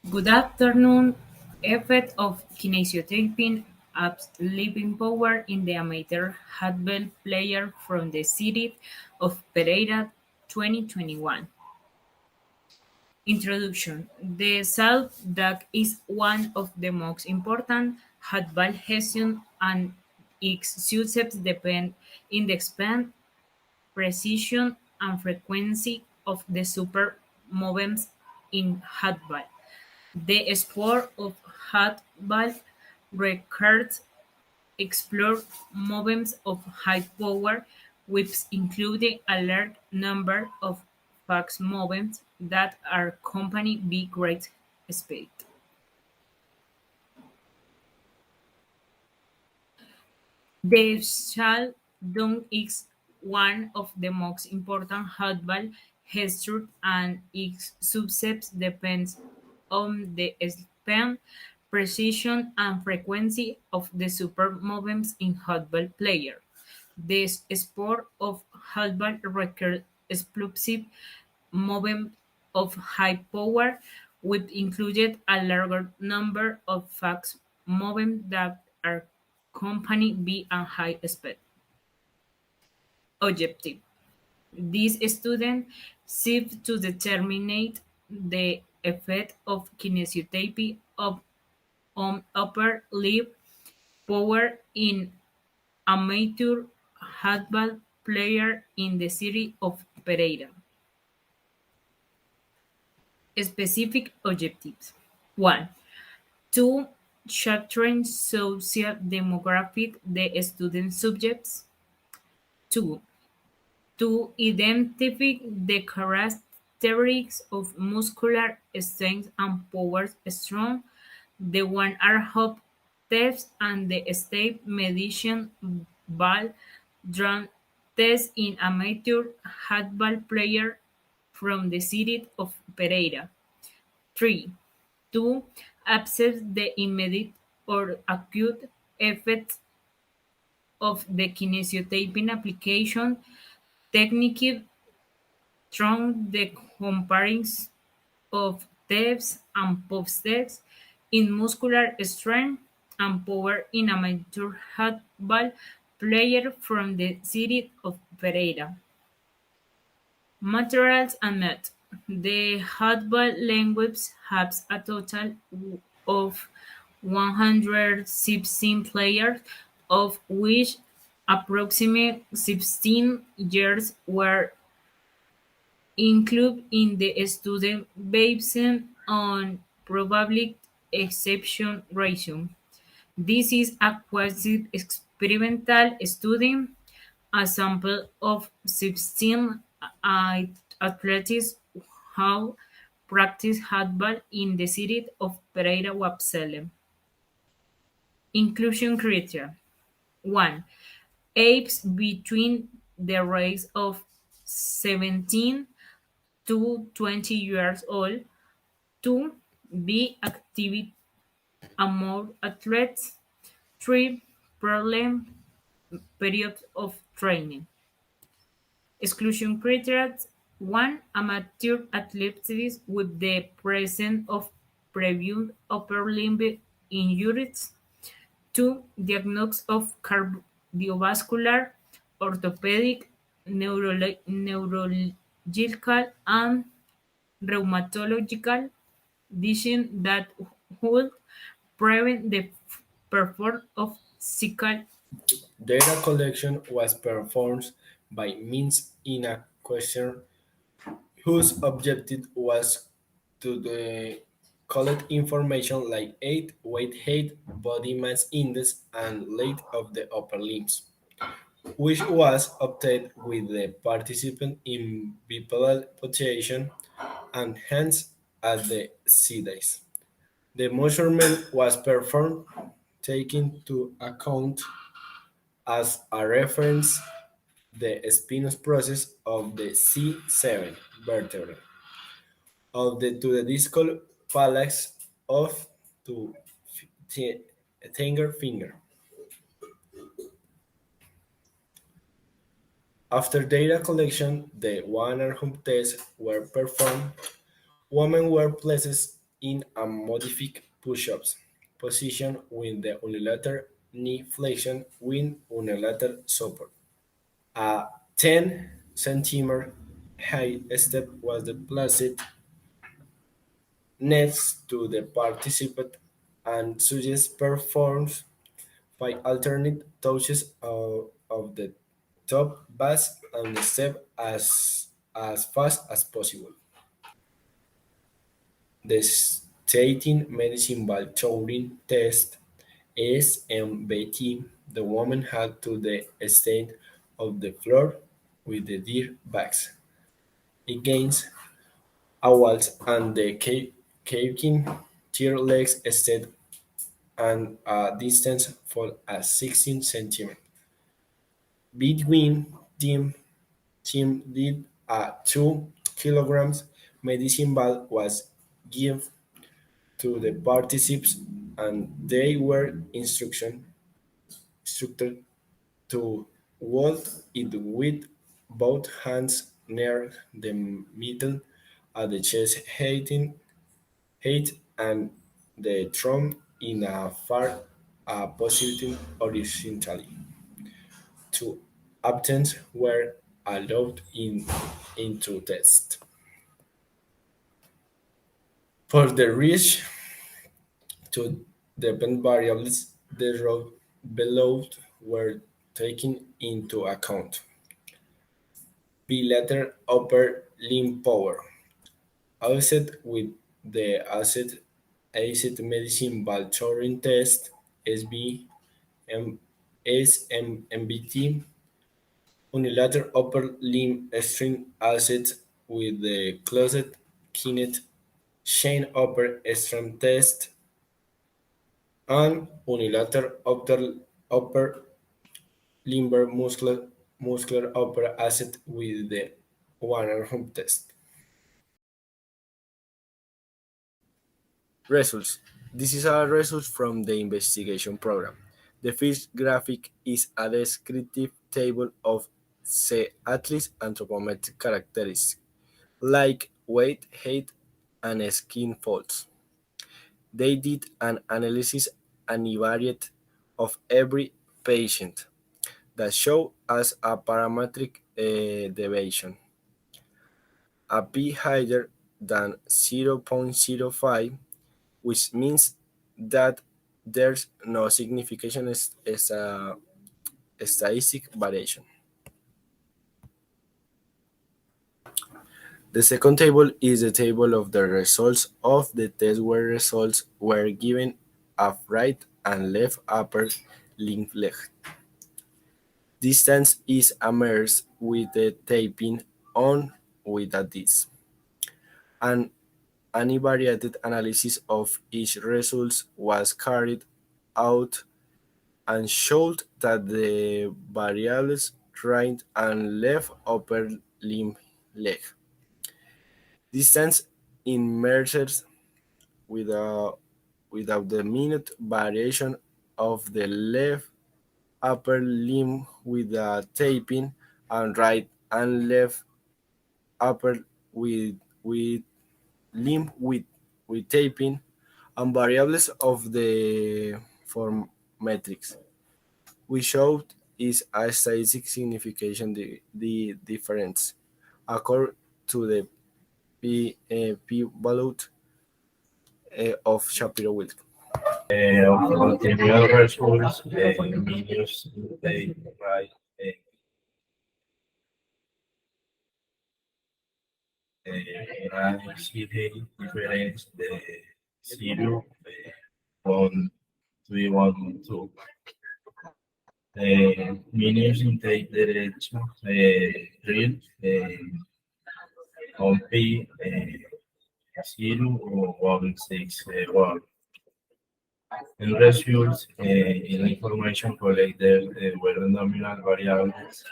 Good afternoon. Effect of kinesiotaping ups living power in the amateur handball player from the city of Pereira 2021. Introduction. The self that is one of the most important handball lessons and its success depend in the span, precision, and frequency of the super movements in handball. The sport of handball records explore movements of high power, which include a large number of fast movements that are accompanied by great speed. The shall dunk is one of the most important handball gestures and its success depends on the span, precision, and frequency of the super movements in handball player. This sport of handball requires explosive movement of high power, which included a larger number of fast movements that are accompanied by a high speed. Objective. This student seeks to determine the effect of kinesiotherapy on upper limb power in amateur handball player in the city of Pereira. Specific objectives. 1. To sharpen social demographic the student subjects. 2. To identify the characteristics of muscular strength and power strong, the one are hope test and the state medicine ball drawn test in amateur handball player from the city of Pereira. 3. To assess the immediate or acute effects of the kinesiotaping application technique from the comparison of depth and post depth in muscular strength and power in amateur handball player from the city of Pereira. Materials and net. The handball language has a total of 116 players, of which approximately 16 years were included in the student based on probability exception ratio. This is a quasi-experimental study, a sample of 16 athletes who practice handball in the city of Pereira Wapsele. Inclusion criteria. 1. Age between the race of 17 to 20 years old. 2. Be active among athletes. 3. Problem periods of training. Exclusion criteria. 1. Amateur athletics with the presence of previous upper limb injuries. 2. Diagnosis of cardiovascular, orthopedic, neurological, and rheumatological disease that would prevent the performance of cycle. Data collection was performed by means in a question whose objective was to collect information like weight, body mass index, and length of the upper limbs, which was obtained with the participant in bipedal position and hands at the sides. The measurement was performed taking into account as a reference the spinous process of the C7 vertebra of the to the discal phalanx of to finger. After data collection, the one and home tests were performed. Women were placed in a modified push-ups position with the unilateral knee flexion with unilateral support. A 10 centimeter high step was placed next to the participant and suggests performs by alternate touches of the top bass and the step as fast as possible. The stating medicine ball touring test SMBT, the woman had to the extent of the floor with the deer bags against a wall and the caking tear legs stayed and a distance for a 16 centimeter. Between team did a 2 kilograms medicine ball was given to the participants and they were instructed to hold it with both hands near the middle at the chest height and the thumb in a far position horizontally. Two attempts were allowed into test. For the reach to depend variables, the row below were taken into account. Bilateral upper limb power, asset with the acid medicine Balchorin test, SBM, SMBT, unilateral upper limb strength asset with the closet kinet chain upper strength test, and unilateral upper limber muscular upper asset with the Warner home test. Results. This is a result from the investigation program. The first graphic is a descriptive table of the athlete's anthropometric characteristics, like weight, height, and skin folds. They did an analysis univariate of every patient that showed us a parametric deviation, a p higher than 0.05, which means that there's no significant statistic variation. The second table is the table of the results of the test where results were given of right and left upper limb leg. Distance is immersed with the taping on with a disc. An univariated analysis of each result was carried out and showed that the variables right and left upper limb leg distance immersed without, without the minute variation of the left upper limb with the taping and right and left upper with limb with taping and variables of the form metrics. We showed is a statistic signification the difference according to the p value of Shapiro-Wilk. Of the real results, mediums they right see the difference the zero on 312. Mediums intake derecho real on P 0 or 161. In results, in information collected were nominal variables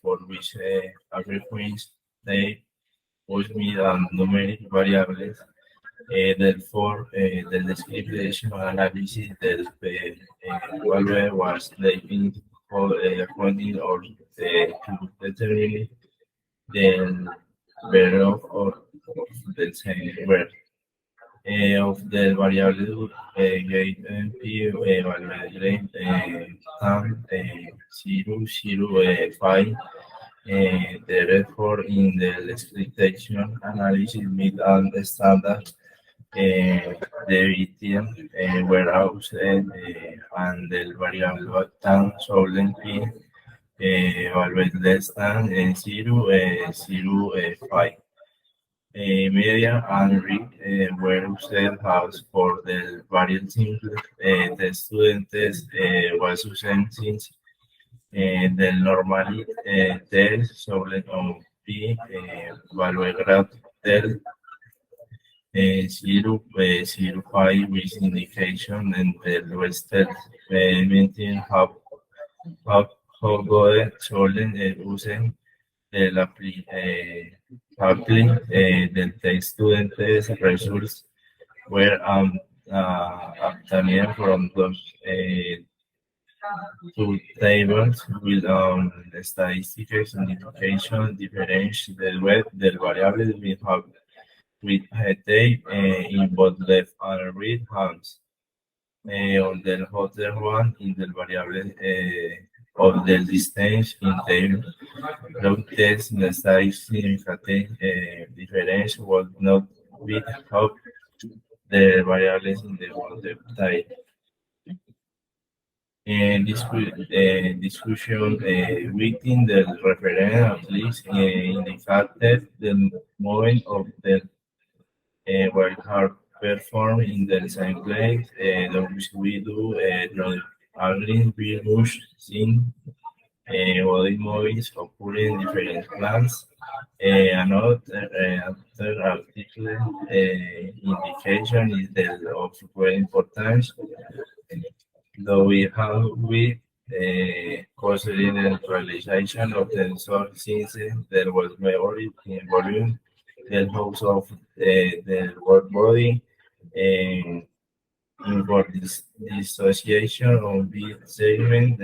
for which a frequency they was made and numeric variables. Therefore, the description analysis that value was taken for according or to determine the value of the same word. of the variable gate p evaluate time 005. Therefore, in the expectation analysis with an standard deviation warehouse and the variable time solvency evaluate less than 0.05. Media and read were used house for the various simple the students was using since the normally test sobre P value graph del 0.05 with indication and the rest maintain how good sollen usen el apply the students results were obtained from those two tables with statistical signification difference del web del variable with a tape in both left and right hands. On the other one, in the variable of the distance in the road test, the size significant difference was not with how the variables in the other type. And discussion within the referendum at least indicated the moment of the while hard perform in the same place, which we do agreeing we rush in body movies occurring different plans. Another article indication is that of great importance, though we considering the realization of the source since there was memory in volume, the house of the work body, and for this dissociation of the segment,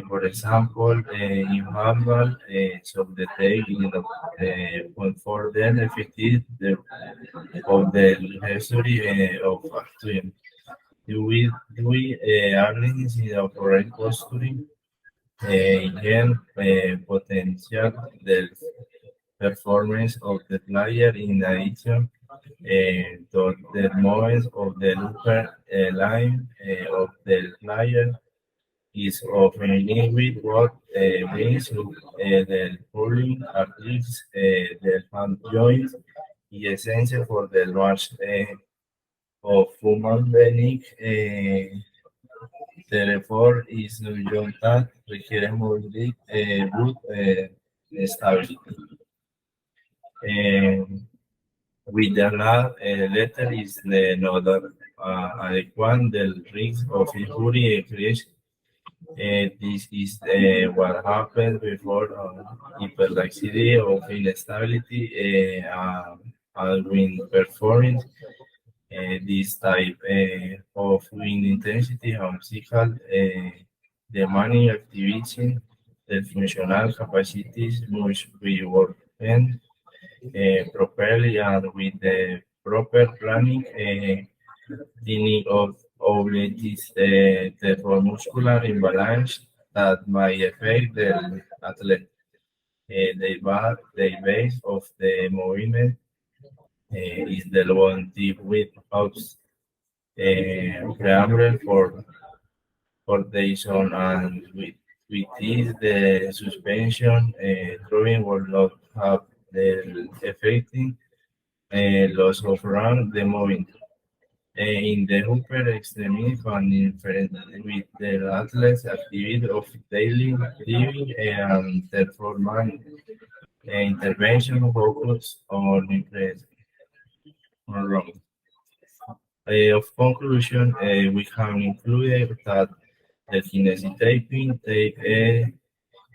for example, in Harvard, so the take in the for the effective of the history of acting. Do we analyze the correct posturing again potential the performance of the player in addition to the movements of the upper line of the player is often with what brings the pulling at least the hand joint is essential for the large of human being. Therefore, is horizontal requiere mobility good stability. With the letter is the nodal adequate del risk of injury creation. This is what happened before hyperlaxity of instability when performing this type of wind intensity and physical demanding activity, the functional capacities must be worked properly and with the proper planning thinning of this the muscular imbalance that might affect the athlete. The base of the movement is the one deep without preamble for the zone and with this the suspension drawing will not have the affecting loss of run the movement. In the upper extremity and inferred with the athlete's activity of daily living and performance intervention focus on impress on wrong. Of conclusion, we have included that the kinesiotaping tape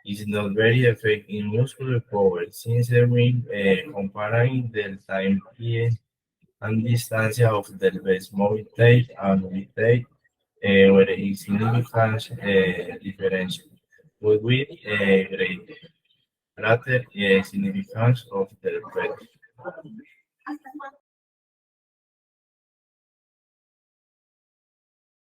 is not very effective in muscular power since when comparing the time here and distance of the base mobile tape and with tape where is significant difference with great greater significance of the effect.